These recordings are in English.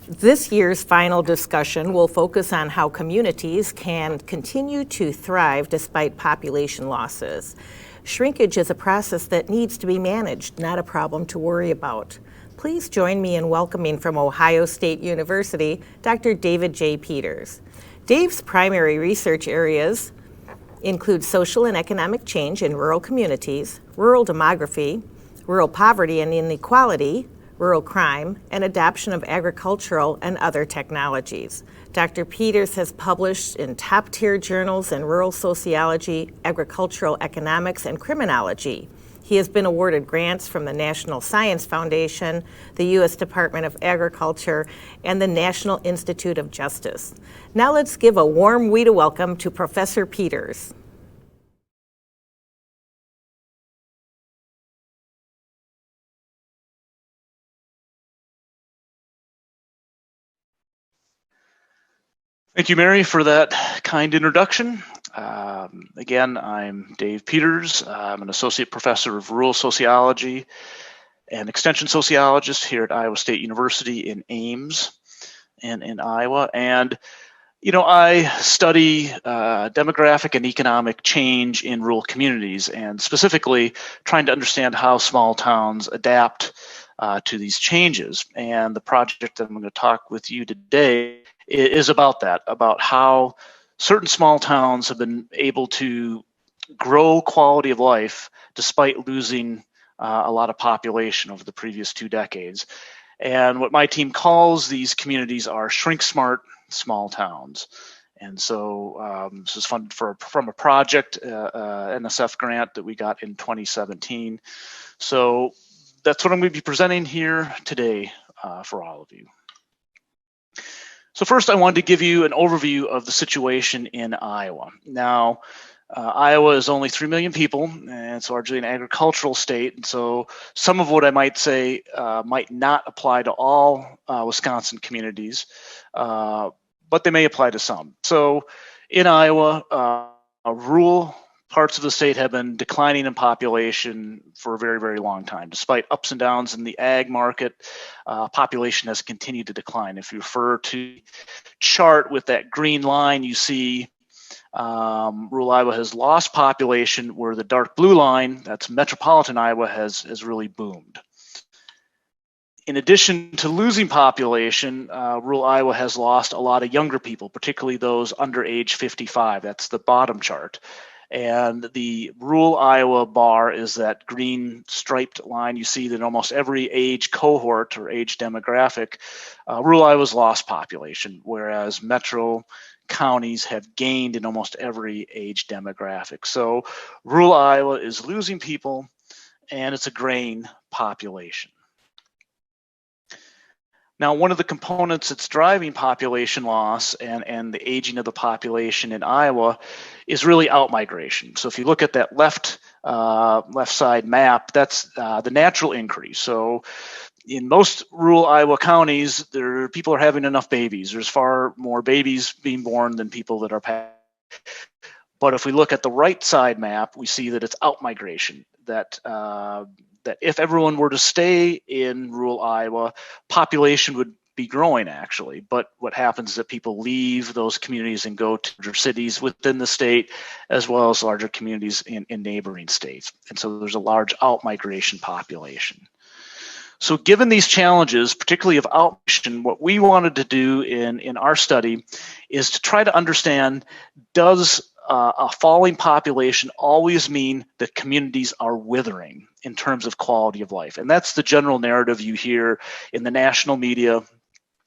This year's final discussion will focus on how communities can continue to thrive despite population losses. Shrinkage is a process that needs to be managed, not a problem to worry about. Please join me in welcoming from Ohio State University, Dr. David J. Peters. Dave's primary research areas include social and economic change in rural communities, rural demography, rural poverty and inequality, rural crime, and adoption of agricultural and other technologies. Dr. Peters has published in top-tier journals in rural sociology, agricultural economics, and criminology. He has been awarded grants from the National Science Foundation, the U.S. Department of Agriculture, and the National Institute of Justice. Now let's give a warm WIDA welcome to Professor Peters. Thank you, Mary, for that kind introduction. Again, I'm Dave Peters. I'm an associate professor of rural sociology and extension sociologist here at Iowa State University in Ames in Iowa. And, you know, I study demographic and economic change in rural communities, and specifically trying to understand how small towns adapt to these changes. And the project that I'm going to talk with you today is about that, about how certain small towns have been able to grow quality of life despite losing a lot of population over the previous 2 decades. And what my team calls these communities are shrink-smart small towns. And so this is funded from a project, NSF grant that we got in 2017. So that's what I'm going to be presenting here today for all of you. So first, I wanted to give you an overview of the situation in Iowa. Now, Iowa is only 3 million people, and it's largely an agricultural state. And so some of what I might say might not apply to all Wisconsin communities, but they may apply to some. So in Iowa, rural parts of the state have been declining in population for a very, very long time. Despite ups and downs in the ag market, population has continued to decline. If you refer to the chart with that green line, you see rural Iowa has lost population, where the dark blue line, that's metropolitan Iowa, has really boomed. In addition to losing population, rural Iowa has lost a lot of younger people, particularly those under age 55. That's the bottom chart. And the rural Iowa bar is that green striped line. You see that in almost every age cohort or age demographic, rural Iowa's lost population, whereas metro counties have gained in almost every age demographic. So rural Iowa is losing people, and it's a graying population. Now, one of the components that's driving population loss and the aging of the population in Iowa is really outmigration. So if you look at that left side map, that's the natural increase. So in most rural Iowa counties, people are having enough babies. There's far more babies being born than people that are passing. But if we look at the right side map, we see that it's outmigration, that if everyone were to stay in rural Iowa, population would be growing actually. But what happens is that people leave those communities and go to larger cities within the state, as well as larger communities in neighboring states. And so there's a large outmigration population. So given these challenges, particularly of outmigration, what we wanted to do in our study is to try to understand, does a falling population always mean that communities are withering in terms of quality of life? And that's the general narrative you hear in the national media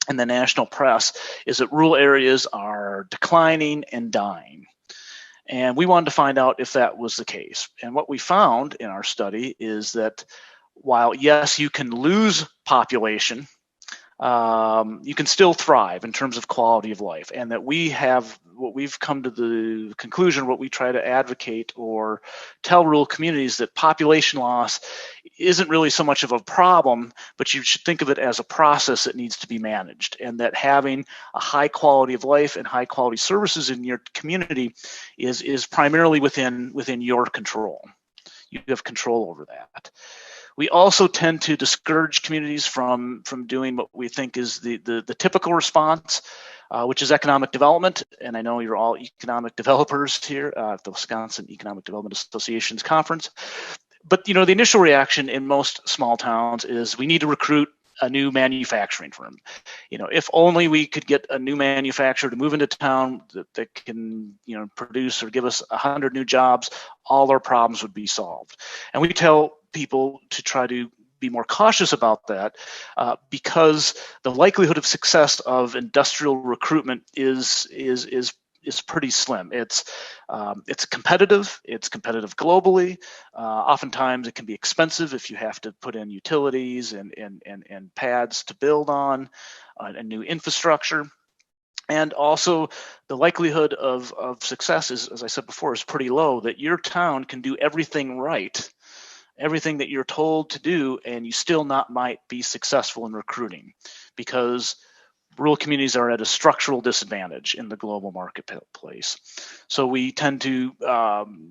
and the national press, is that rural areas are declining and dying. And we wanted to find out if that was the case. And what we found in our study is that while, yes, you can lose population, you can still thrive in terms of quality of life, and that we've come to the conclusion, what we try to advocate or tell rural communities, that population loss isn't really so much of a problem, but you should think of it as a process that needs to be managed, and that having a high quality of life and high quality services in your community is primarily within your control. You have control over that. We also tend to discourage communities from doing what we think is the typical response, which is economic development. And I know you're all economic developers here at the Wisconsin Economic Development Association's conference. But the initial reaction in most small towns is we need to recruit a new manufacturing firm. If only we could get a new manufacturer to move into town that can produce or give us 100 new jobs, all our problems would be solved. And we tell people to try to be more cautious about that because the likelihood of success of industrial recruitment is pretty slim. It's competitive. It's competitive globally. Oftentimes, it can be expensive if you have to put in utilities and pads to build on a new infrastructure. And also, the likelihood of success is, as I said before, is pretty low. That your town can do everything right, everything that you're told to do, and you still might be successful in recruiting, because rural communities are at a structural disadvantage in the global marketplace. So we tend to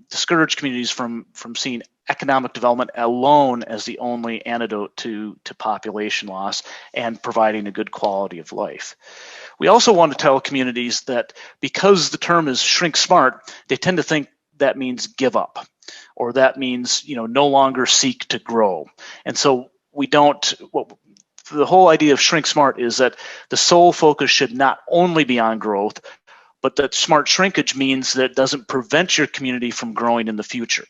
discourage communities from seeing economic development alone as the only antidote to population loss and providing a good quality of life. We also want to tell communities that because the term is shrink smart, they tend to think that means give up, or that means no longer seek to grow. And so we don't. The whole idea of shrink smart is that the sole focus should not only be on growth, but that smart shrinkage means that it doesn't prevent your community from growing in the future.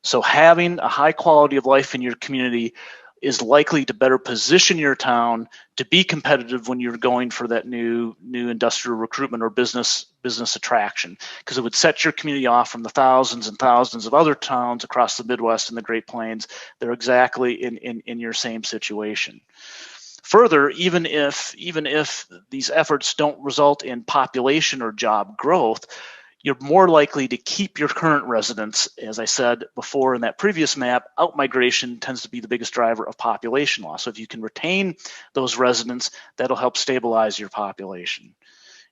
So having a high quality of life in your community is likely to better position your town to be competitive when you're going for that new industrial recruitment or business attraction, because it would set your community off from the thousands and thousands of other towns across the Midwest and the Great Plains. They're exactly in your same situation. Further, even if these efforts don't result in population or job growth, you're more likely to keep your current residents. As I said before in that previous map, outmigration tends to be the biggest driver of population loss. So if you can retain those residents, that'll help stabilize your population.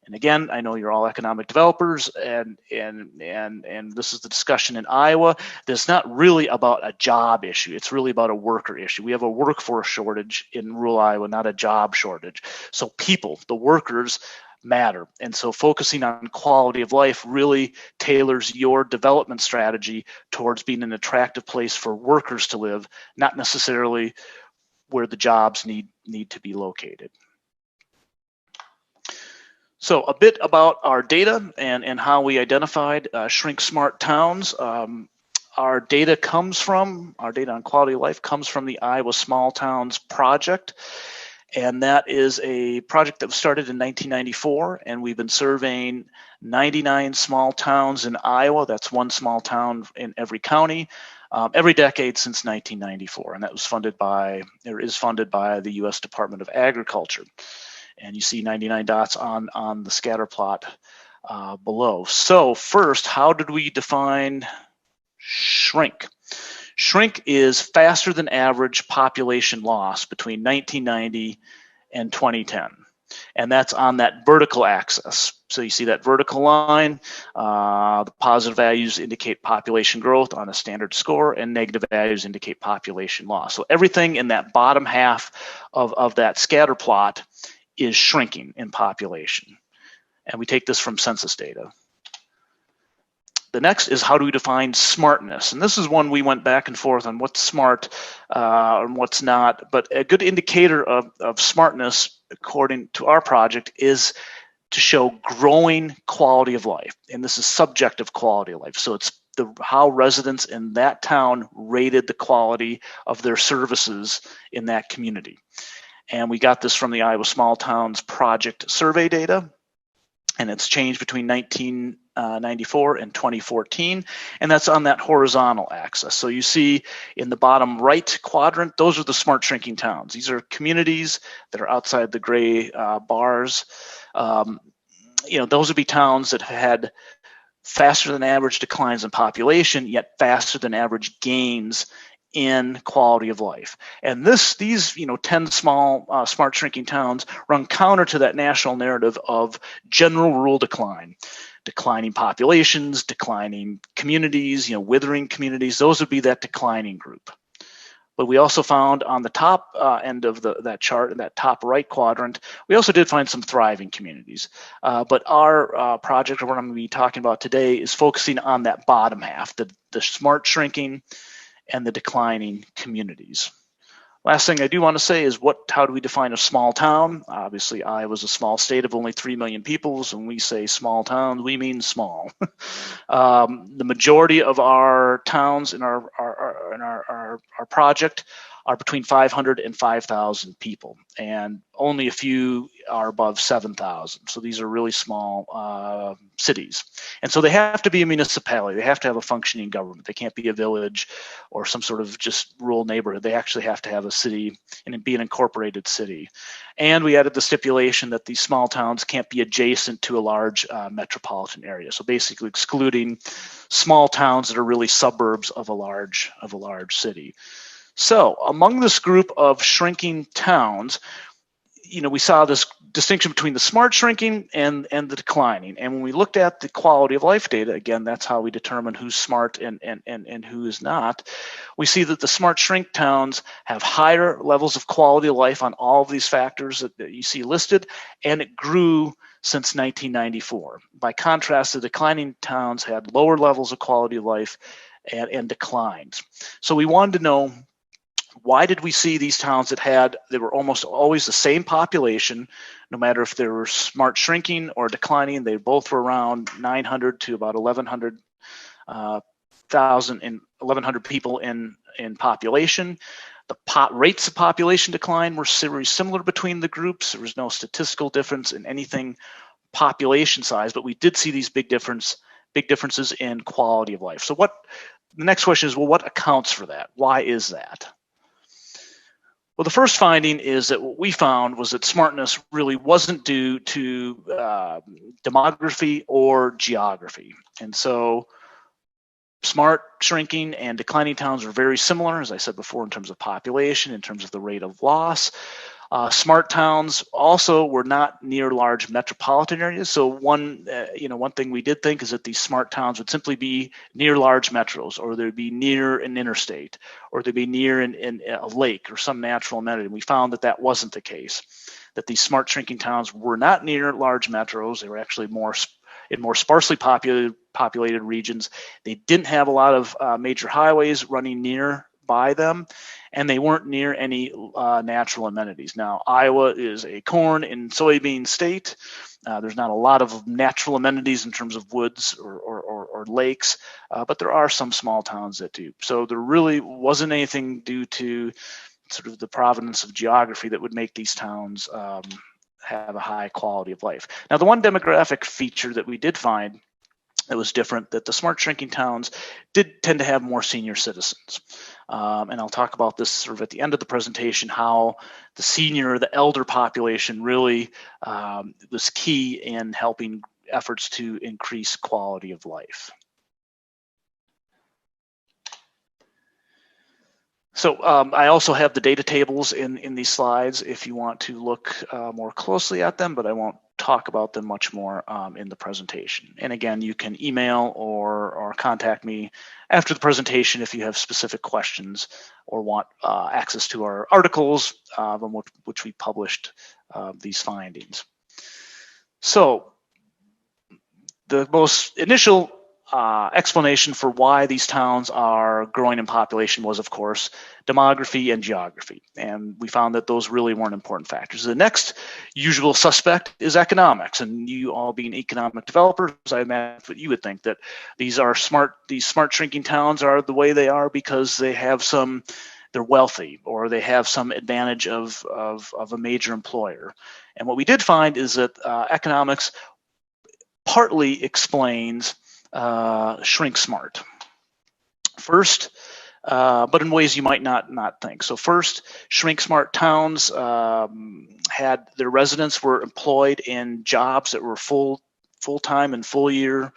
And again, I know you're all economic developers, and this is the discussion in Iowa. That's not really about a job issue. It's really about a worker issue. We have a workforce shortage in rural Iowa, not a job shortage. So people, the workers, matter. And so focusing on quality of life really tailors your development strategy towards being an attractive place for workers to live, not necessarily where the jobs need to be located. So a bit about our data and how we identified shrink smart towns. Our data on quality of life comes from the Iowa Small Towns Project. And that is a project that was started in 1994, and we've been surveying 99 small towns in Iowa. That's one small town in every county, every decade since 1994, and that was funded by the U.S. Department of Agriculture. And you see 99 dots on the scatter plot below. So first, how did we define shrink? Shrink is faster than average population loss between 1990 and 2010. And that's on that vertical axis. So you see that vertical line, the positive values indicate population growth on a standard score, and negative values indicate population loss. So everything in that bottom half of that scatter plot is shrinking in population. And we take this from census data. The next is, how do we define smartness? And this is one we went back and forth on what's smart and what's not. But a good indicator of smartness, according to our project, is to show growing quality of life. And this is subjective quality of life. So it's how residents in that town rated the quality of their services in that community. And we got this from the Iowa Small Towns Project survey data. And it's changed between 1994 and 2014, and that's on that horizontal axis. So you see in the bottom right quadrant, those are the smart shrinking towns. These are communities that are outside the gray bars. Those would be towns that had faster than average declines in population, yet faster than average gains in quality of life. And these 10 small smart shrinking towns run counter to that national narrative of general rural decline, declining populations, declining communities, withering communities. Those would be that declining group. But we also found on the top end of that chart, in that top right quadrant, we also did find some thriving communities. But our project, or what I'm going to be talking about today, is focusing on that bottom half, the smart shrinking and the declining communities. Last thing I do want to say is how do we define a small town? Obviously, Iowa's a small state of only 3 million people. So when we say small towns, we mean small. The majority of our towns in our project are between 500 and 5,000 people, and only a few are above 7,000. So these are really small cities. And so they have to be a municipality. They have to have a functioning government. They can't be a village or some sort of just rural neighborhood. They actually have to have a city and be an incorporated city. And we added the stipulation that these small towns can't be adjacent to a large metropolitan area. So basically excluding small towns that are really suburbs of a large city. So among this group of shrinking towns, we saw this distinction between the smart shrinking and the declining. And when we looked at the quality of life data, again, that's how we determine who's smart and who is not. We see that the smart shrink towns have higher levels of quality of life on all of these factors that you see listed, and it grew since 1994. By contrast, the declining towns had lower levels of quality of life and declined. So we wanted to know, why did we see these towns that were almost always the same population, no matter if they were smart shrinking or declining? They both were around 900 to about 1,100 people in population. The rates of population decline were very similar between the groups. There was no statistical difference in anything population size, but we did see these big differences in quality of life. So the next question is, well, what accounts for that? Why is that? Well, the first finding is that what we found was that smartness really wasn't due to demography or geography. And so smart shrinking and declining towns are very similar, as I said before, in terms of population, in terms of the rate of loss. Smart towns also were not near large metropolitan areas. So one thing we did think is that these smart towns would simply be near large metros, or they'd be near an interstate, or they'd be near a lake or some natural amenity. And we found that wasn't the case, that these smart shrinking towns were not near large metros. They were actually in more sparsely populated regions. They didn't have a lot of major highways running nearby them, and they weren't near any natural amenities. Now, Iowa is a corn and soybean state. There's not a lot of natural amenities in terms of woods or lakes, but there are some small towns that do. So there really wasn't anything due to sort of the provenance of geography that would make these towns have a high quality of life. Now, the one demographic feature that we did find that was different, that the smart shrinking towns did tend to have more senior citizens. And I'll talk about this sort of at the end of the presentation, how the elder population really was key in helping efforts to increase quality of life. So I also have the data tables in these slides if you want to look more closely at them, but I won't talk about them much more in the presentation. And again, you can email or contact me after the presentation if you have specific questions or want access to our articles which we published these findings. So the most initial explanation for why these towns are growing in population was, of course, demography and geography. And we found that those really weren't important factors. The next usual suspect is economics. And you all being economic developers, I imagine what you would think, that these smart shrinking towns are the way they are because they're wealthy, or they have some advantage of a major employer. And what we did find is that economics partly explains Shrink Smart. First, but in ways you might not think. So first, Shrink Smart towns had their residents were employed in jobs that were full-time and full-year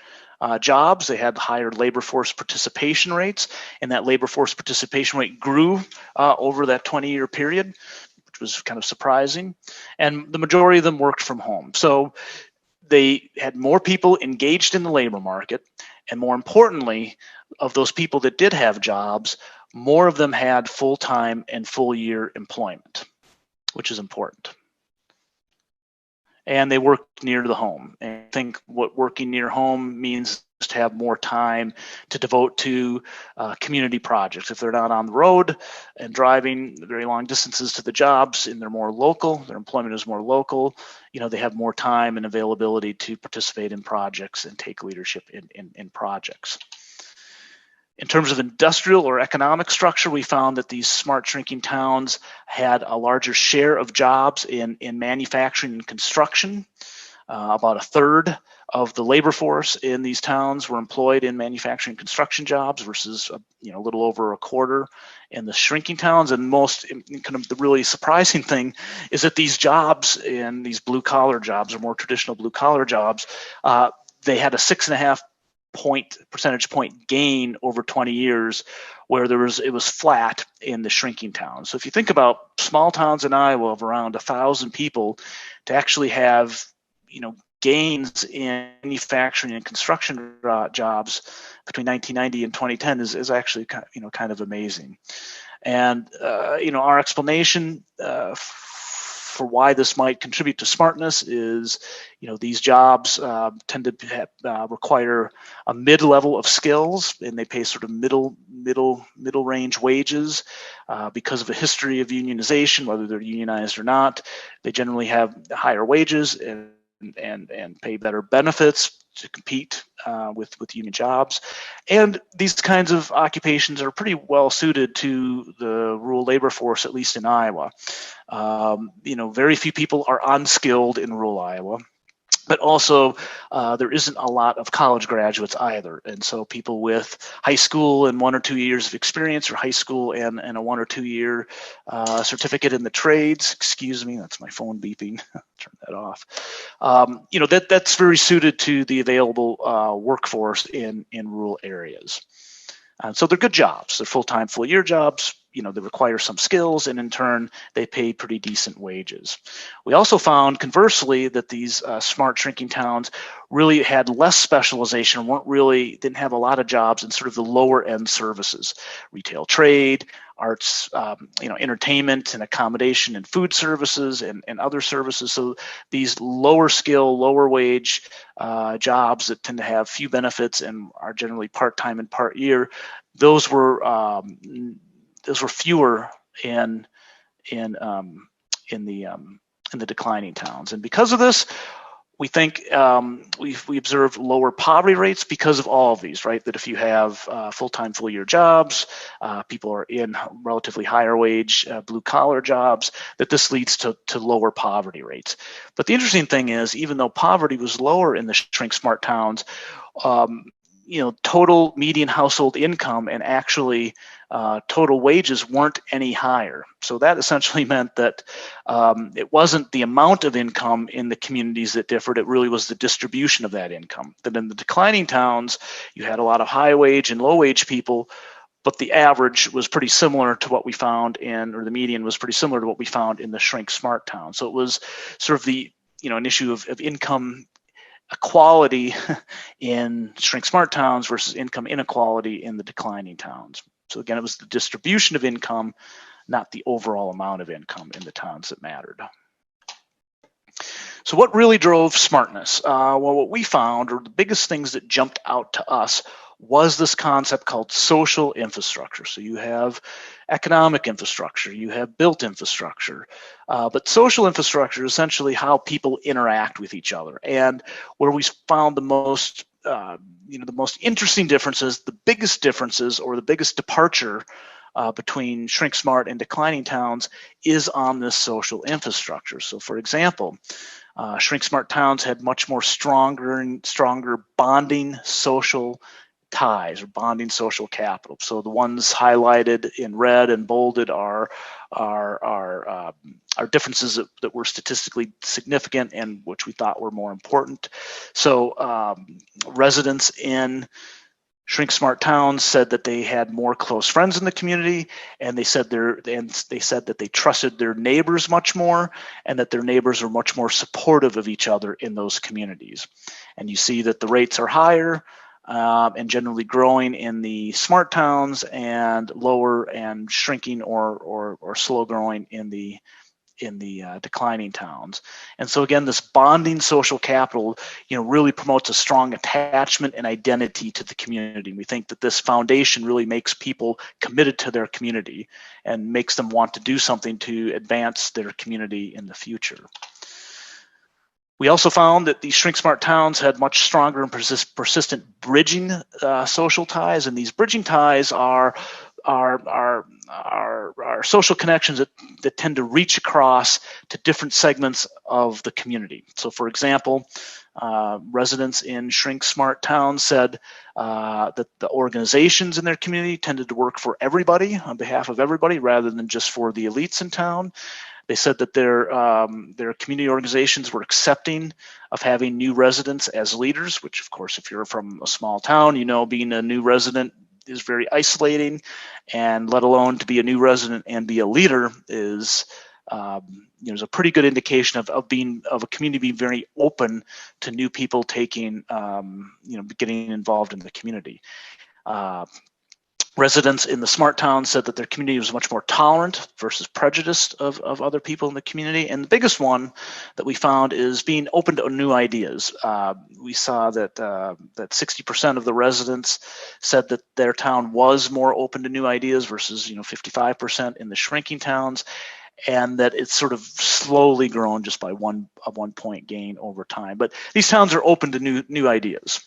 jobs. They had higher labor force participation rates, and that labor force participation rate grew over that 20-year period, which was kind of surprising. And the majority of them worked from home. So they had more people engaged in the labor market, and more importantly, of those people that did have jobs, more of them had full-time and full-year employment, which is important. And they worked near the home. And I think what working near home means is to have more time to devote to community projects. If they're not on the road and driving very long distances to the jobs and they're more local, their employment is more local, they have more time and availability to participate in projects and take leadership in projects. In terms of industrial or economic structure, we found that these smart shrinking towns had a larger share of jobs in manufacturing and construction. About a third of the labor force in these towns were employed in manufacturing and construction jobs versus a little over a quarter in the shrinking towns. And most kind of the really surprising thing is that these jobs, in these blue collar jobs or more traditional blue collar jobs, they had a 6.5 percentage point gain over 20 years, where it was flat in the shrinking towns. So if you think about small towns in Iowa of around 1,000 people, to actually have gains in manufacturing and construction jobs between 1990 and 2010 is actually kind of amazing. And our explanation for why this might contribute to smartness is, these jobs tend to require a mid-level of skills, and they pay sort of middle range wages because of a history of unionization, whether they're unionized or not. They generally have higher wages and pay better benefits to compete with union jobs. And these kinds of occupations are pretty well suited to the rural labor force, at least in Iowa. Very few people are unskilled in rural Iowa. But also, there isn't a lot of college graduates either. And so people with high school and 1 or 2 years of experience, or high school and a 1 or 2 year certificate in the trades, excuse me, that's my phone beeping, turn that off. That's very suited to the available workforce in rural areas. And so they're good jobs. They're full-time, full-year jobs. They require some skills, and in turn, they pay pretty decent wages. We also found, conversely, that these smart shrinking towns really had less specialization, didn't have a lot of jobs in sort of the lower end services, retail trade, arts, entertainment and accommodation and food services and other services. So these lower skill, lower wage jobs that tend to have few benefits and are generally part-time and part-year, those were fewer in the declining towns. And because of this, we think we observed lower poverty rates because of all of these, right? That if you have full-time, full-year jobs, people are in relatively higher wage blue collar jobs, that this leads to lower poverty rates. But the interesting thing is, even though poverty was lower in the shrink smart towns, total median household income and actually total wages weren't any higher. So that essentially meant that it wasn't the amount of income in the communities that differed, it really was the distribution of that income. That in the declining towns, you had a lot of high wage and low wage people, but the average was pretty similar to what we found or the median was pretty similar to what we found in the shrink smart towns. So it was sort of an issue of income equality in shrink smart towns versus income inequality in the declining towns. So again, it was the distribution of income, not the overall amount of income in the towns that mattered. So what really drove smartness? Well, what we found, or the biggest things that jumped out to us, was this concept called social infrastructure. So you have economic infrastructure, you have built infrastructure, but social infrastructure is essentially how people interact with each other. And where we found the most interesting differences, the biggest differences, or the biggest departure between shrink smart and declining towns is on this social infrastructure. So for example, shrink smart towns had much more stronger bonding social ties or bonding social capital. So the ones highlighted in red and bolded are differences that were statistically significant and which we thought were more important. So residents in shrink smart towns said that they had more close friends in the community, and they said that they trusted their neighbors much more, and that their neighbors were much more supportive of each other in those communities. And you see that the rates are higher and generally growing in the smart towns, and lower and shrinking or slow growing in the declining towns. And so again, this bonding social capital, really promotes a strong attachment and identity to the community. We think that this foundation really makes people committed to their community and makes them want to do something to advance their community in the future. We also found that these Shrink Smart towns had much stronger and persistent bridging social ties, and these bridging ties are social connections that tend to reach across to different segments of the community. So, for example, residents in Shrink Smart towns said that the organizations in their community tended to work for everybody, on behalf of everybody, rather than just for the elites in town. They said that their community organizations were accepting of having new residents as leaders, which, of course, if you're from a small town, being a new resident is very isolating, and let alone to be a new resident and be a leader is a pretty good indication of a community being very open to new people getting involved in the community. Residents in the smart towns said that their community was much more tolerant versus prejudiced of other people in the community. And the biggest one that we found is being open to new ideas. We saw that 60% of the residents said that their town was more open to new ideas versus 55% in the shrinking towns, and that it's sort of slowly grown just by one point gain over time. But these towns are open to new ideas.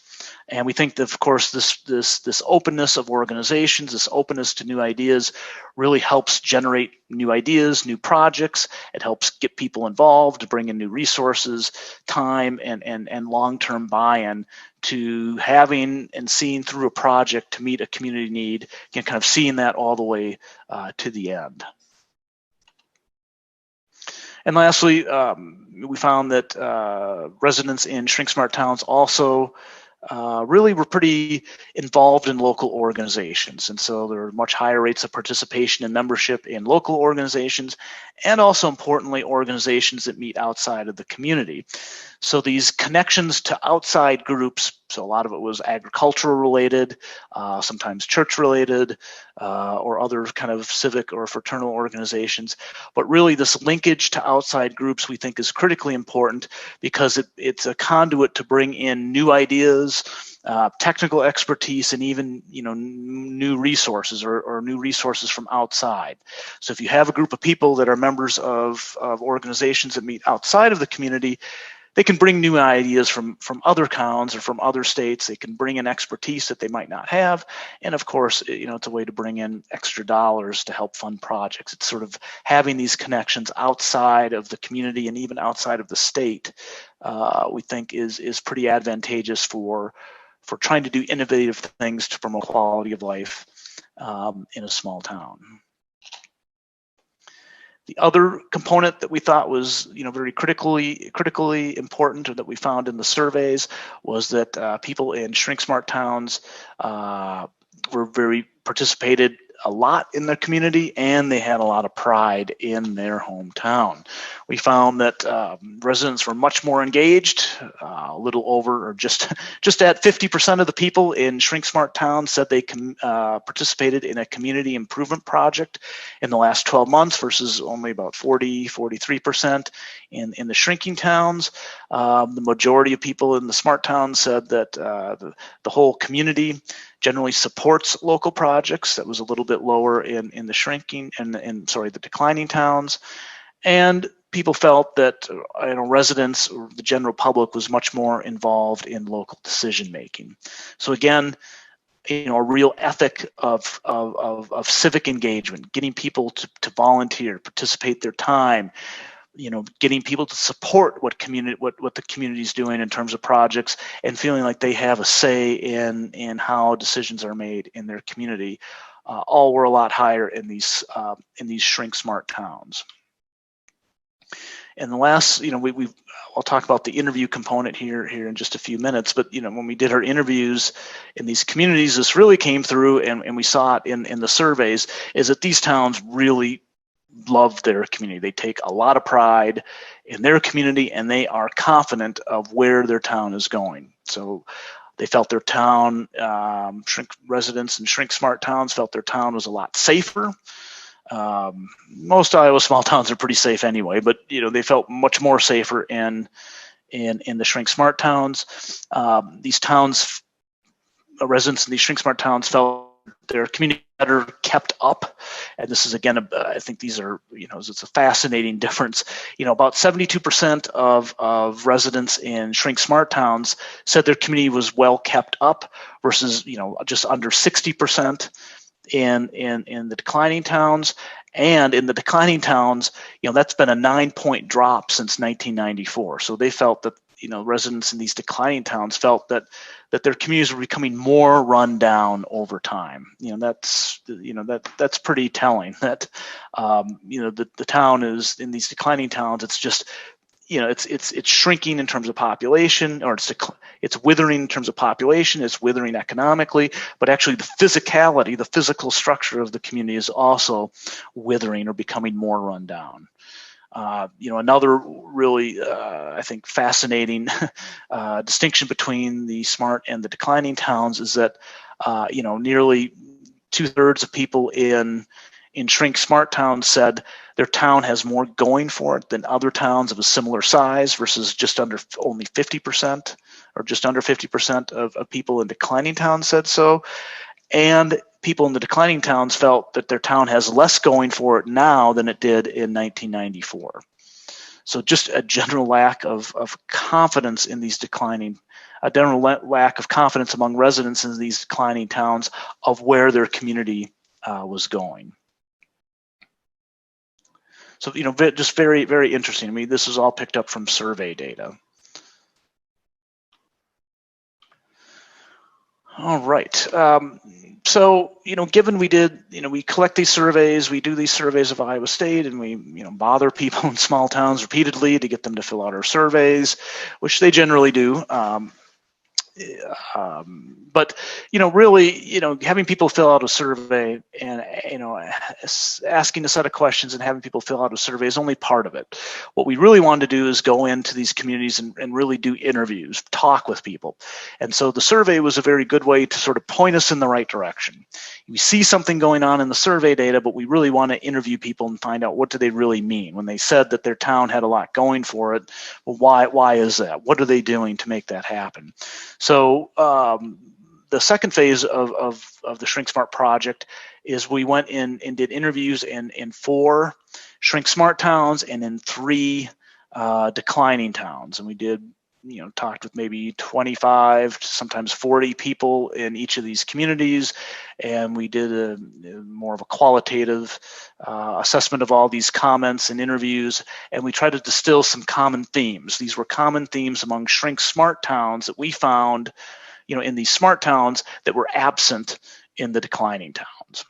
And we think that, of course, this openness of organizations, this openness to new ideas, really helps generate new ideas, new projects. It helps get people involved, bring in new resources, time, and long-term buy-in to having and seeing through a project to meet a community need, and kind of seeing that all the way to the end. And lastly, we found that residents in Shrink Smart towns also really were pretty involved in local organizations. And so there were much higher rates of participation and membership in local organizations, and also importantly, organizations that meet outside of the community. So these connections to outside groups, so a lot of it was agricultural related, sometimes church related, or other kind of civic or fraternal organizations. But really this linkage to outside groups we think is critically important, because it's a conduit to bring in new ideas, technical expertise, and even new resources or new resources from outside. So if you have a group of people that are members of organizations that meet outside of the community, they can bring new ideas from other towns or from other states. They can bring in expertise that they might not have. And of course, it's a way to bring in extra dollars to help fund projects. It's sort of having these connections outside of the community and even outside of the state, we think is pretty advantageous for trying to do innovative things to promote quality of life in a small town. The other component that we thought was, very critically important, or that we found in the surveys, was that people in Shrink Smart towns participated a lot in their community, and they had a lot of pride in their hometown. We found that residents were much more engaged, a little over, or just at 50% of the people in Shrink Smart towns said they participated in a community improvement project in the last 12 months versus only about 43% in the shrinking towns. The majority of people in the smart towns said that the whole community generally supports local projects. That was a little bit lower in the shrinking and the declining towns. And people felt that residents or the general public was much more involved in local decision making. So again, a real ethic of civic engagement, getting people to volunteer, participate their time, getting people to support what the community is doing in terms of projects, and feeling like they have a say in how decisions are made in their community, all were a lot higher in these Shrink Smart towns. And the last, I'll talk about the interview component here in just a few minutes. But when we did our interviews in these communities, this really came through, and we saw it in the surveys, is that these towns really love their community. They take a lot of pride in their community, and they are confident of where their town is going. So They felt their town, residents in Shrink Smart towns felt their town was a lot safer. Most Iowa small towns are pretty safe anyway, but they felt much more safer in the Shrink Smart towns. These towns, residents in these Shrink Smart towns felt their community better kept up, and this is again, I think these are, it's a fascinating difference. About 72% of residents in Shrink Smart towns said their community was well kept up, versus just under 60% in the declining towns. And in the declining towns, that's been a 9-point drop since 1994. So they felt that residents in these declining towns felt that their communities were becoming more run down over time. That's pretty telling. That the town is, in these declining towns, it's just it's shrinking in terms of population, or it's withering in terms of population, it's withering economically, but actually the physicality, the physical structure of the community is also withering or becoming more run down. Another really, I think, fascinating distinction between the smart and the declining towns is that, nearly 2/3 of people in Shrink Smart towns said their town has more going for it than other towns of a similar size, versus just under only 50%, or just under 50% of people in declining towns said so. And people in the declining towns felt that their town has less going for it now than it did in 1994. So just a general lack of confidence in these declining, a general lack of confidence among residents in these declining towns of where their community was going. So, just very, very interesting. I mean, this is all picked up from survey data. All right. So, given we collect these surveys, we do these surveys of Iowa State, and we, bother people in small towns repeatedly to get them to fill out our surveys, which they generally do. But really, having people fill out a survey and asking a set of questions and having people fill out a survey is only part of it. What we really want to do is go into these communities and really do interviews, talk with people. And so the survey was a very good way to sort of point us in the right direction. We see something going on in the survey data, but we really want to interview people and find out, what do they really mean when they said that their town had a lot going for it? Well, why is that? What are they doing to make that happen? So the second phase of the Shrink Smart project is we went in and did interviews in 4 Shrink Smart towns and in 3 declining towns. And we did, talked with maybe 25 to sometimes 40 people in each of these communities. And we did more of a qualitative assessment of all these comments and interviews. And we tried to distill some common themes. These were common themes among Shrink Smart towns that we found in these smart towns that were absent in the declining towns.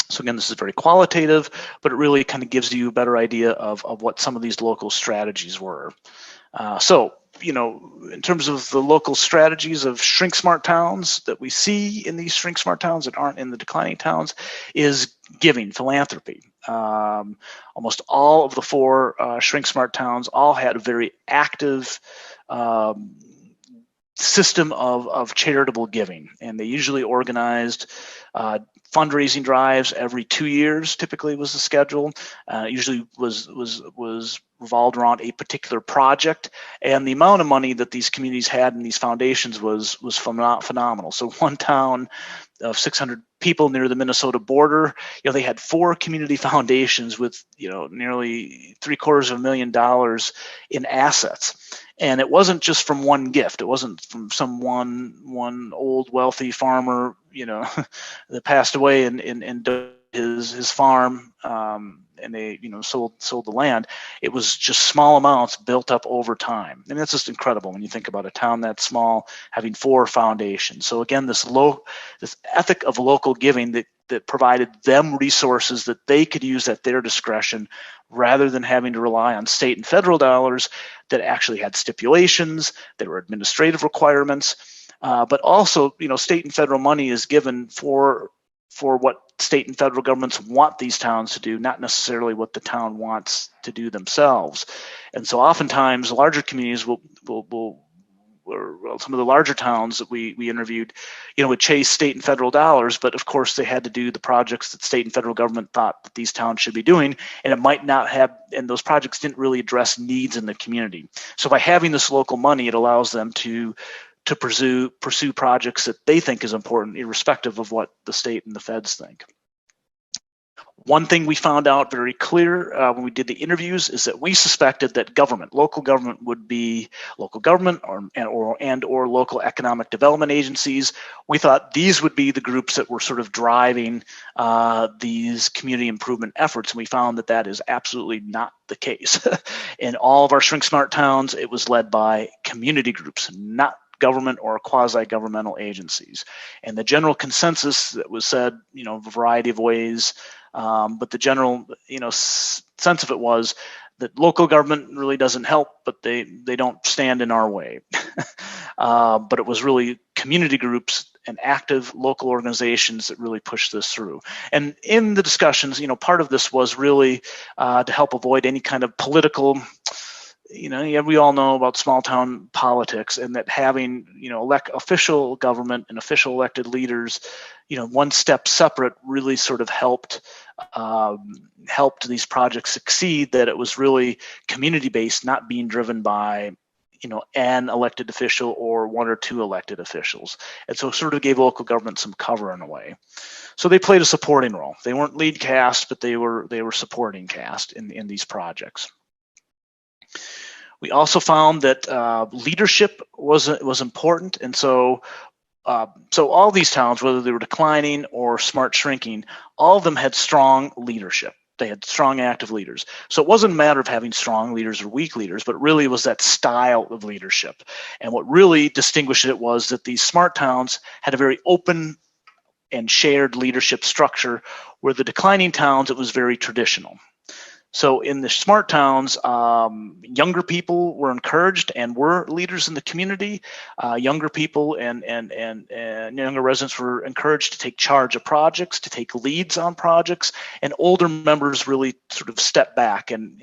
So again, this is very qualitative, but it really kind of gives you a better idea of what some of these local strategies were. So, in terms of the local strategies of Shrink Smart towns that we see in these Shrink Smart towns that aren't in the declining towns is giving, philanthropy. Almost all of the 4 Shrink Smart towns all had a very active system of charitable giving, and they usually organized fundraising drives every 2 years. Typically was the schedule. Usually was revolved around a particular project, and the amount of money that these communities had in these foundations was phenomenal. So one town of 600 people near the Minnesota border, they had 4 community foundations with nearly $750,000 in assets. And it wasn't just from one gift. It wasn't from some one old wealthy farmer, that passed away and his farm, and they sold the land. It was just small amounts built up over time. I mean, that's just incredible when you think about a town that small having 4 foundations. So again, this ethic of local giving that provided them resources that they could use at their discretion, rather than having to rely on state and federal dollars that actually had stipulations, that were administrative requirements, but also, state and federal money is given for what state and federal governments want these towns to do, not necessarily what the town wants to do themselves. And so oftentimes larger communities will or well, some of the larger towns that we interviewed, would chase state and federal dollars, but of course they had to do the projects that state and federal government thought that these towns should be doing, and it might not have, and those projects didn't really address needs in the community. So by having this local money, it allows them to pursue projects that they think is important, irrespective of what the state and the feds think. One thing we found out very clear when we did the interviews is that we suspected that local government would be local government or local economic development agencies. We thought these would be the groups that were sort of driving these community improvement efforts, and we found that that is absolutely not the case. In all of our Shrink Smart towns, it was led by community groups, not government or quasi-governmental agencies. And the general consensus that was said, a variety of ways, but the general, sense of it was that local government really doesn't help, but they don't stand in our way. But it was really community groups and active local organizations that really pushed this through. And in the discussions, part of this was really to help avoid any kind of political, we all know about small town politics, and that having, official government and official elected leaders, one step separate really sort of helped these projects succeed, that it was really community-based, not being driven by, an elected official or one or two elected officials. And so sort of gave local government some cover in a way. So they played a supporting role. They weren't lead cast, but they were supporting cast in these projects. We also found that leadership was important, and so all these towns, whether they were declining or smart shrinking, all of them had strong leadership. They had strong active leaders. So it wasn't a matter of having strong leaders or weak leaders, but really was that style of leadership. And what really distinguished it was that these smart towns had a very open and shared leadership structure, where the declining towns, it was very traditional. So in the smart towns, younger people were encouraged and were leaders in the community. Younger people and younger residents were encouraged to take charge of projects, to take leads on projects, and older members really sort of stepped back. And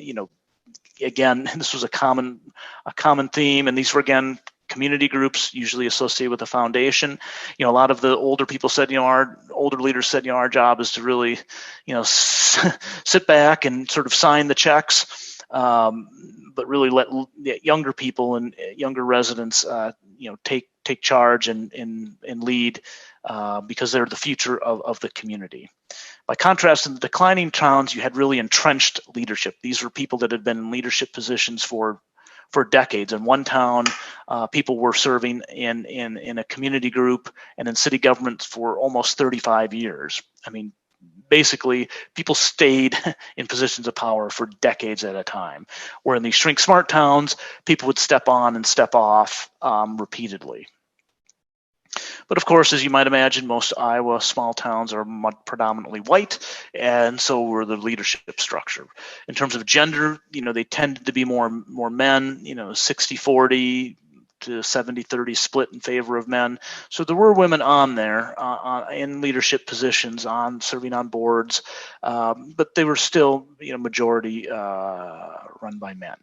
again, this was a common theme, and these were again community groups usually associated with the foundation. A lot of the older people said, our older leaders said, our job is to really, sit back and sort of sign the checks, but really let younger people and younger residents, take charge and lead, because they're the future of the community. By contrast, in the declining towns, you had really entrenched leadership. These were people that had been in leadership positions for decades. In one town, people were serving in a community group and in city government for almost 35 years. I mean, basically, people stayed in positions of power for decades at a time. Where in these Shrink Smart towns, people would step on and step off repeatedly. But of course, as you might imagine, most Iowa small towns are predominantly white, and so were the leadership structure. In terms of gender, they tended to be more men, 60-40 to 70-30 split in favor of men. So there were women on there in leadership positions, serving on boards, but they were still, majority run by men.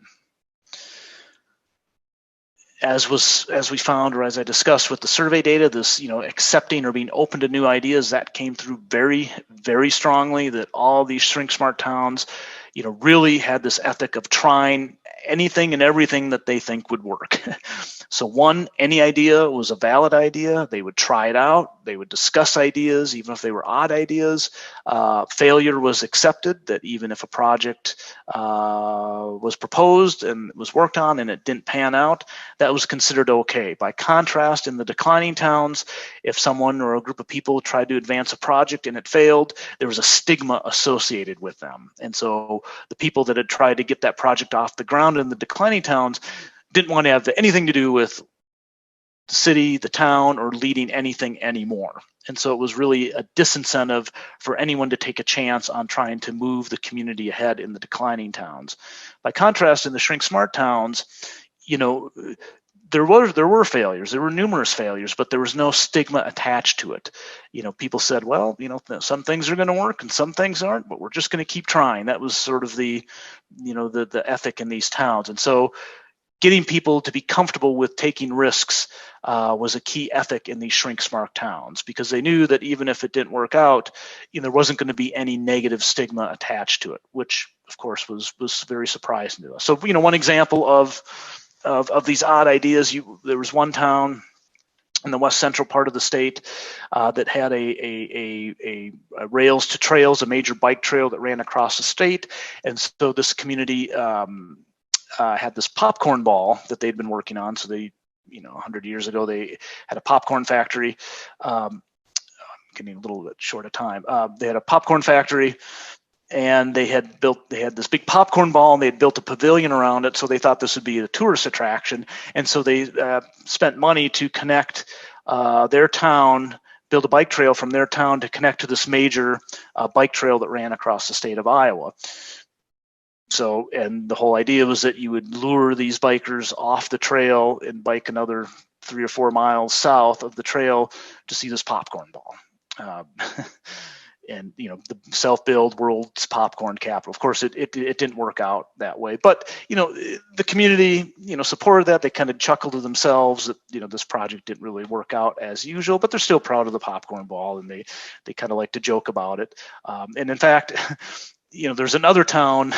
As we found, or as I discussed with the survey data, this, accepting or being open to new ideas, that came through very, very strongly, that all these Shrink Smart towns, really had this ethic of trying anything and everything that they think would work. So any idea was a valid idea. They would try it out. They would discuss ideas, even if they were odd ideas. Failure was accepted, that even if a project was proposed and was worked on and it didn't pan out, that was considered okay. By contrast, in the declining towns, if someone or a group of people tried to advance a project and it failed, there was a stigma associated with them. And so the people that had tried to get that project off the ground in the declining towns didn't want to have anything to do with the city, the town, or leading anything anymore. And so it was really a disincentive for anyone to take a chance on trying to move the community ahead in the declining towns. By contrast, in the Shrink Smart towns, there were failures. There were numerous failures, but there was no stigma attached to it. People said, well, some things are going to work and some things aren't, but we're just going to keep trying. That was sort of the ethic in these towns. And so getting people to be comfortable with taking risks was a key ethic in these shrink smart towns, because they knew that even if it didn't work out, there wasn't going to be any negative stigma attached to it, which of course was very surprising to us. So one example of these odd ideas, there was one town in the west central part of the state that had a rails to trails, a major bike trail that ran across the state. And so this community had this popcorn ball that they'd been working on. So they, 100 years ago, they had a popcorn factory. I'm getting a little bit short of time. They had a popcorn factory, and they had this big popcorn ball, and they had built a pavilion around it. So they thought this would be a tourist attraction. And so they spent money to connect their town, build a bike trail from their town to connect to this major bike trail that ran across the state of Iowa. So, and the whole idea was that you would lure these bikers off the trail and bike another 3 or 4 miles south of the trail to see this popcorn ball. And the self-build world's popcorn capital. Of course, it didn't work out that way, but the community supported that. They kind of chuckled to themselves that this project didn't really work out as usual, but they're still proud of the popcorn ball, and they kind of like to joke about it. And in fact, there's another town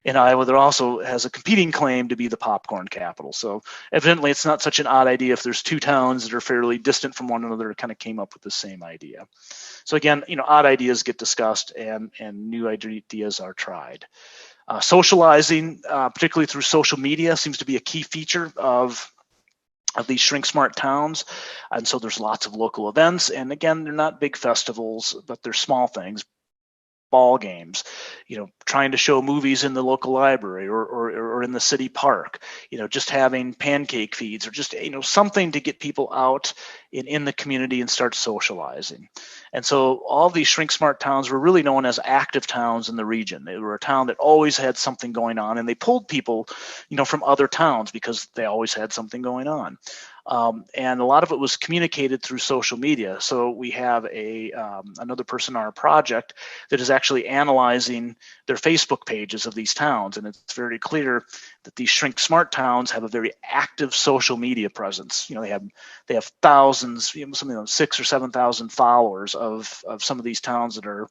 in Iowa that also has a competing claim to be the popcorn capital. So evidently it's not such an odd idea if there's two towns that are fairly distant from one another kind of came up with the same idea. So again, odd ideas get discussed and new ideas are tried. Socializing, particularly through social media, seems to be a key feature of these shrink smart towns. And so there's lots of local events. And again, they're not big festivals, but they're small things. Ball games, trying to show movies in the local library or in the city park, just having pancake feeds or just, something to get people out in the community and start socializing. And so all these shrink smart towns were really known as active towns in the region. They were a town that always had something going on, and they pulled people, from other towns because they always had something going on. And a lot of it was communicated through social media. So we have another person on our project that is actually analyzing their Facebook pages of these towns, and it's very clear that these shrink smart towns have a very active social media presence. They have thousands, something like 6,000 or 7,000 followers of some of these towns that are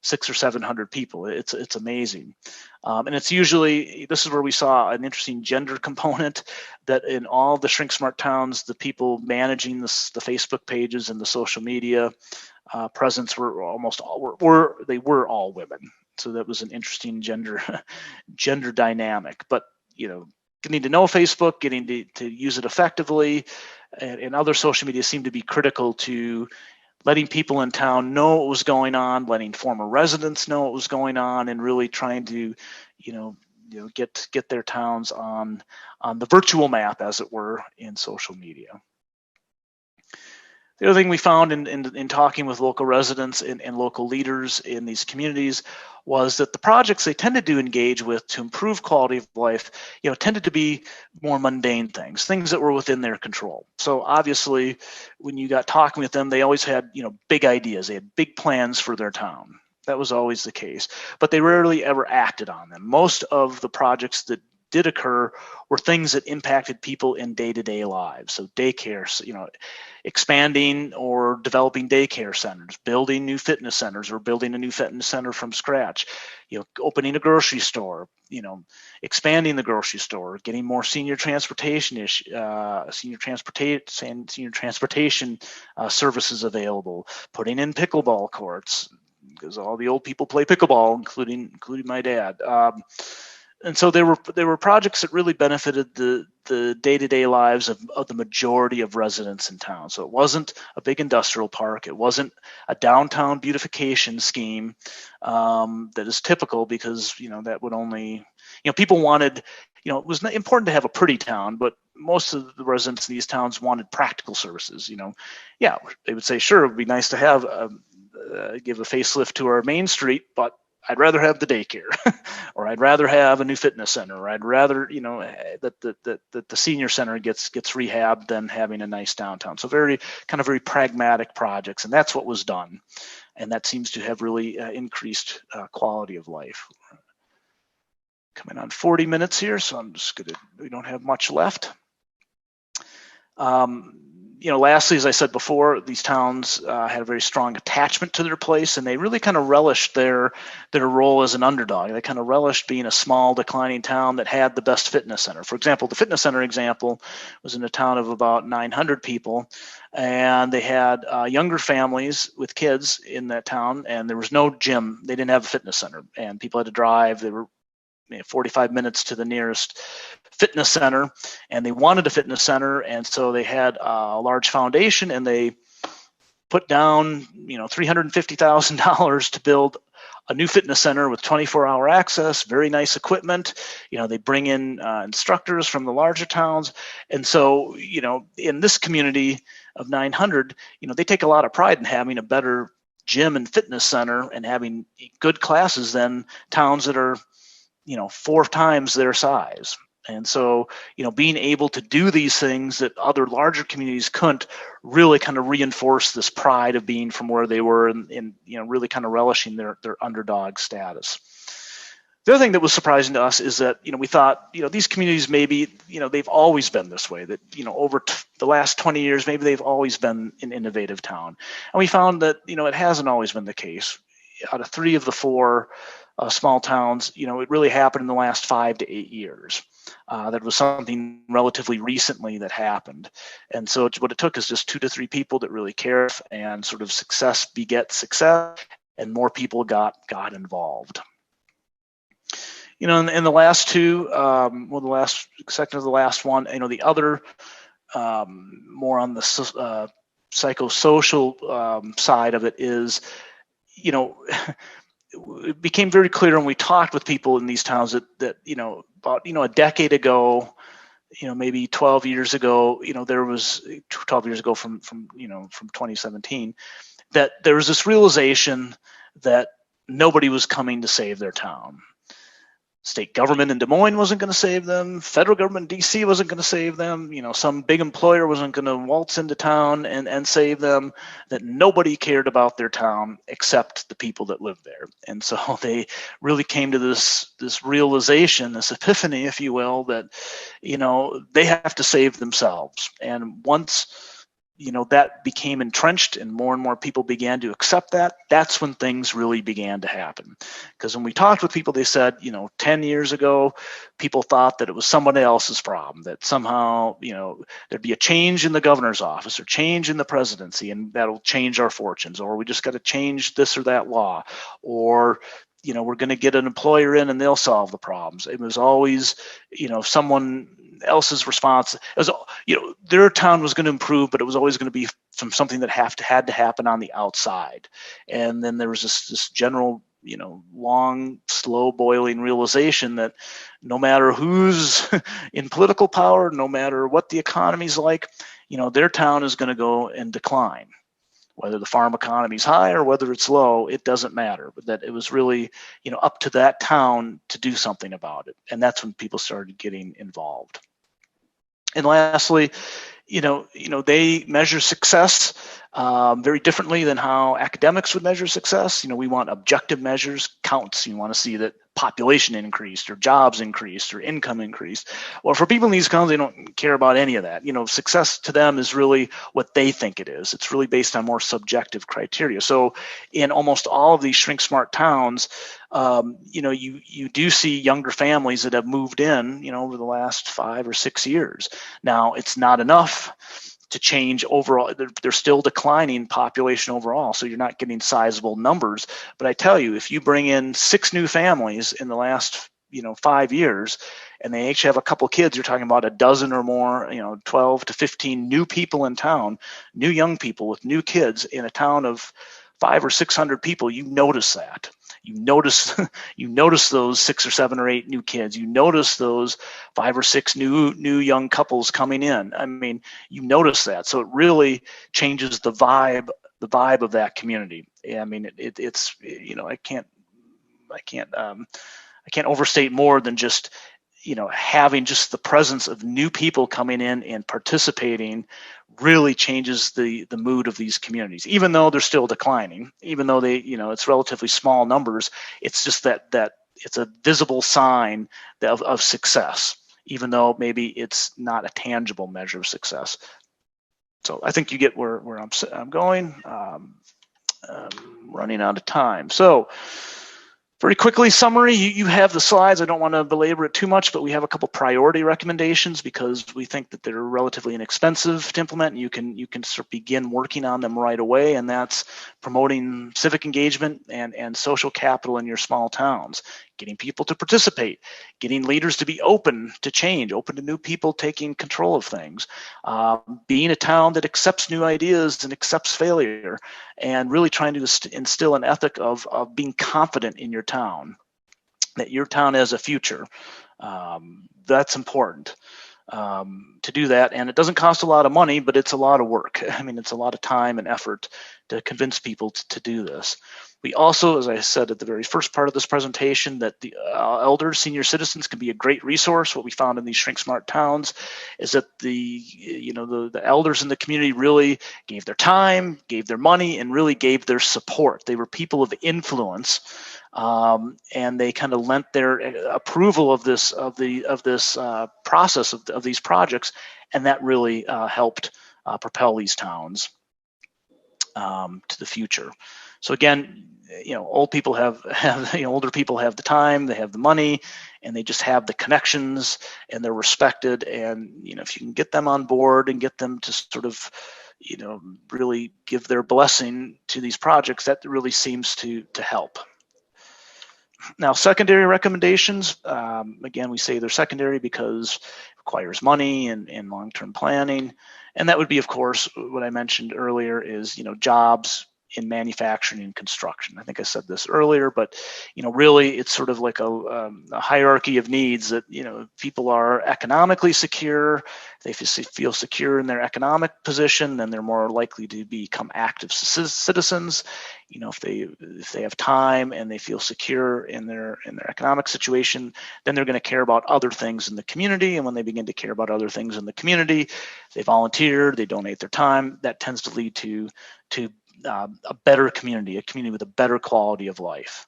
600 or 700 people. It's amazing. And it's usually, this is where we saw an interesting gender component, that in all the shrink smart towns, the people managing the Facebook pages and the social media presence were almost all all women. So that was an interesting gender dynamic. But getting to know Facebook, getting to use it effectively, and other social media seemed to be critical to letting people in town know what was going on, letting former residents know what was going on, and really trying to, get their towns on the virtual map, as it were, in social media. The other thing we found in talking with local residents and local leaders in these communities was that the projects they tended to engage with to improve quality of life, tended to be more mundane things that were within their control. So obviously, when you got talking with them, they always had, big ideas. They had big plans for their town. That was always the case, but they rarely ever acted on them. Most of the projects that did occur were things that impacted people in day-to-day lives. So daycare, expanding or developing daycare centers, building new fitness centers or building a new fitness center from scratch, opening a grocery store, expanding the grocery store, getting more senior transportation services available, putting in pickleball courts, because all the old people play pickleball, including my dad. And so there were projects that really benefited the day-to-day lives of the majority of residents in town. So it wasn't a big industrial park. It wasn't a downtown beautification scheme that is typical, because that would only, people wanted, it was important to have a pretty town, but most of the residents in these towns wanted practical services. They would say, sure, it would be nice to have give a facelift to our main street, but I'd rather have the daycare, or I'd rather have a new fitness center, or I'd rather, that the senior center gets rehabbed than having a nice downtown. So very pragmatic projects, and that's what was done, and that seems to have really increased quality of life. coming on 40 minutes here, so we don't have much left. Lastly, as I said before, these towns had a very strong attachment to their place, and they really kind of relished their role as an underdog. They kind of relished being a small, declining town that had the best fitness center. For example, the fitness center example was in a town of about 900 people, and they had younger families with kids in that town, and there was no gym. They didn't have a fitness center, and people had to drive. They were 45 minutes to the nearest fitness center, and they wanted a fitness center, and so they had a large foundation, and they put down $350,000 to build a new fitness center with 24-hour access, very nice equipment. They bring in instructors from the larger towns, and so in this community of 900, they take a lot of pride in having a better gym and fitness center and having good classes than towns that are 4 times their size. And so, being able to do these things that other larger communities couldn't really kind of reinforce this pride of being from where they were and really kind of relishing their underdog status. The other thing that was surprising to us is that, we thought, these communities maybe, they've always been this way, that, over the last 20 years, maybe they've always been an innovative town. And we found that, it hasn't always been the case. Out of 3 of the 4 small towns, it really happened in the last 5 to 8 years. That was something relatively recently that happened. And so what it took is just 2 to 3 people that really cared, and sort of success begets success, and more people got involved. In the last 2, the last second of the last one, the other more on the psychosocial side of it is, it became very clear when we talked with people in these towns that about a decade ago, maybe 12 years ago, there was 12 years ago from 2017, that there was this realization that nobody was coming to save their town. State government in Des Moines wasn't going to save them. Federal government in DC wasn't going to save them. Some big employer wasn't going to waltz into town and save them. That nobody cared about their town except the people that lived there. And so they really came to this realization, this epiphany, if you will, that they have to save themselves. And once that became entrenched and more people began to accept that, that's when things really began to happen. Because when we talked with people, they said, 10 years ago, people thought that it was somebody else's problem, that somehow, there'd be a change in the governor's office or change in the presidency, and that'll change our fortunes, or we just got to change this or that law, or we're going to get an employer in and they'll solve the problems. It was always, someone else's response. It was, their town was going to improve, but it was always going to be from something that had to happen on the outside. And then there was this general, long, slow boiling realization that no matter who's in political power, no matter what the economy's like, their town is going to go and decline. Whether the farm economy is high or whether it's low, it doesn't matter. But that it was really, up to that town to do something about it. And that's when people started getting involved. And lastly, they measure success very differently than how academics would measure success. We want objective measures, counts. You want to see that population increased or jobs increased or income increased. Well, for people in these towns, they don't care about any of that. Success to them is really what they think it is. It's really based on more subjective criteria. So in almost all of these shrink smart towns, you do see younger families that have moved in, over the last 5 or 6 years. Now, it's not enough to change overall. They're still declining population overall, so you're not getting sizable numbers. But I tell you, if you bring in 6 new families in the last 5 years, and they each have a couple kids, you're talking about a dozen or more, 12 to 15 new people in town, new young people with new kids in a town of 500 or 600 people. You notice that. You notice those 6 or 7 or 8 new kids. You notice those 5 or 6 new young couples coming in. I mean, you notice that. So it really changes the vibe of that community. I mean, it's I can't overstate more than just having just the presence of new people coming in and participating really changes the mood of these communities, even though they're still declining, even though they, it's relatively small numbers. It's just that it's a visible sign of success, even though maybe it's not a tangible measure of success. So I think you get where I'm going. Running out of time. So very quickly, summary, you have the slides. I don't want to belabor it too much, but we have a couple priority recommendations because we think that they're relatively inexpensive to implement. You can sort of begin working on them right away, and that's promoting civic engagement and social capital in your small towns, getting people to participate, getting leaders to be open to change, open to new people taking control of things, being a town that accepts new ideas and accepts failure, and really trying to instill an ethic of being confident in your town, that your town has a future. That's important to do that, and it doesn't cost a lot of money, but it's a lot of work. I mean, it's a lot of time and effort to convince people to do this. We also, as I said at the very first part of this presentation, that the elders, senior citizens, can be a great resource. What we found in these Shrink Smart towns is that the elders in the community really gave their time, gave their money, and really gave their support. They were people of influence, and they kind of lent their approval of this process of these projects, and that really helped propel these towns to the future. So again, older people have the time, they have the money, and they just have the connections, and they're respected. And if you can get them on board and get them to sort of really give their blessing to these projects, that really seems to help. Now, secondary recommendations, again, we say they're secondary because it requires money and long-term planning. And that would be, of course, what I mentioned earlier is, jobs in manufacturing and construction. I think I said this earlier, but really it's sort of like a hierarchy of needs that people are economically secure. They feel secure in their economic position, then they're more likely to become active citizens. If they have time and they feel secure in their economic situation, then they're going to care about other things in the community. And when they begin to care about other things in the community, they volunteer, they donate their time. That tends to lead to a better community, a community with a better quality of life.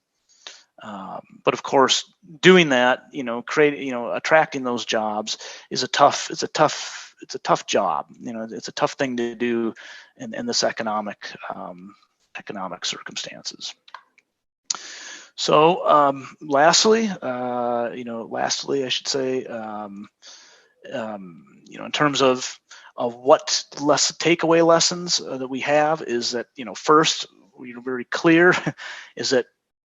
But of course, doing that, attracting those jobs is a tough job. It's a tough thing to do in this economic circumstances. So lastly, I should say, in terms of what takeaway lessons that we have is that, first, we're very clear is that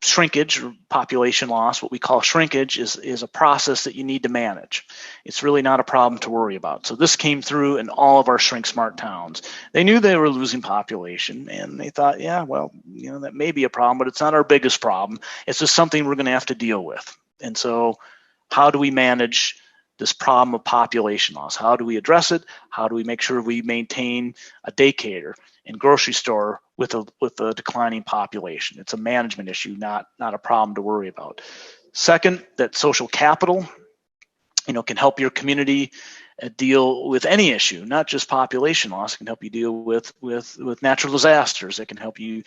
shrinkage or population loss, what we call shrinkage, is a process that you need to manage. It's really not a problem to worry about. So this came through in all of our Shrink Smart towns. They knew they were losing population, and they thought, yeah, well, that may be a problem, but it's not our biggest problem. It's just something we're going to have to deal with. And so how do we manage this problem of population loss? How do we address it? How do we make sure we maintain a daycare and grocery store with a declining population? It's a management issue, not a problem to worry about. Second, that social capital, can help your community deal with any issue, not just population loss. It can help you deal with natural disasters. It can help you,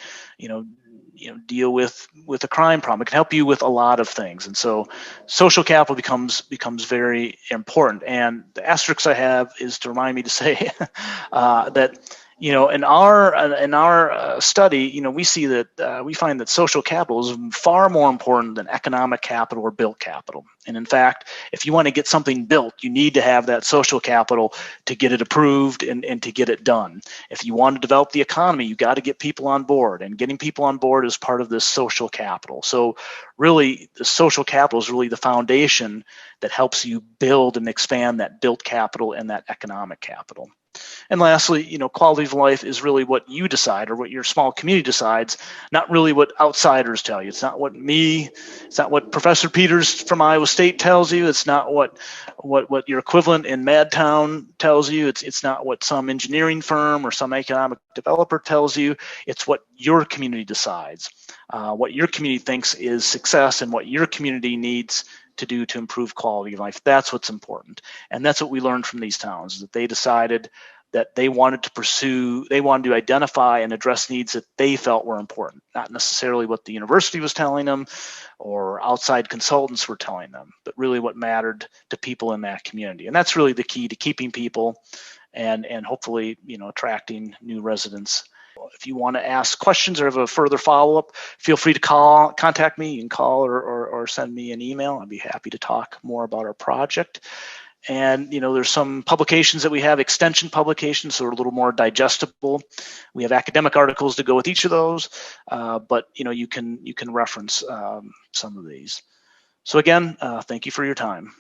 deal with a crime problem. It can help you with a lot of things. And so social capital becomes very important. And the asterisk I have is to remind me to say that in our study, we see that we find that social capital is far more important than economic capital or built capital. And in fact, if you want to get something built, you need to have that social capital to get it approved and to get it done. If you want to develop the economy, you got to get people on board, and getting people on board is part of this social capital. So really, the social capital is really the foundation that helps you build and expand that built capital and that economic capital. And lastly, quality of life is really what you decide, or what your small community decides, not really what outsiders tell you. It's not what it's not what Professor Peters from Iowa State tells you. It's not what your equivalent in Madtown tells you. It's not what some engineering firm or some economic developer tells you. It's what your community decides, what your community thinks is success, and what your community needs to do to improve quality of life. That's what's important. And that's what we learned from these towns, that they decided that they wanted to pursue, they wanted to identify and address needs that they felt were important, not necessarily what the university was telling them or outside consultants were telling them, but really what mattered to people in that community. And that's really the key to keeping people and hopefully, attracting new residents. If you want to ask questions or have a further follow-up, feel free to contact me. You can call or send me an email. I'd be happy to talk more about our project. And, there's some publications that we have, extension publications, so they're a little more digestible. We have academic articles to go with each of those, but, you can reference some of these. So again, thank you for your time.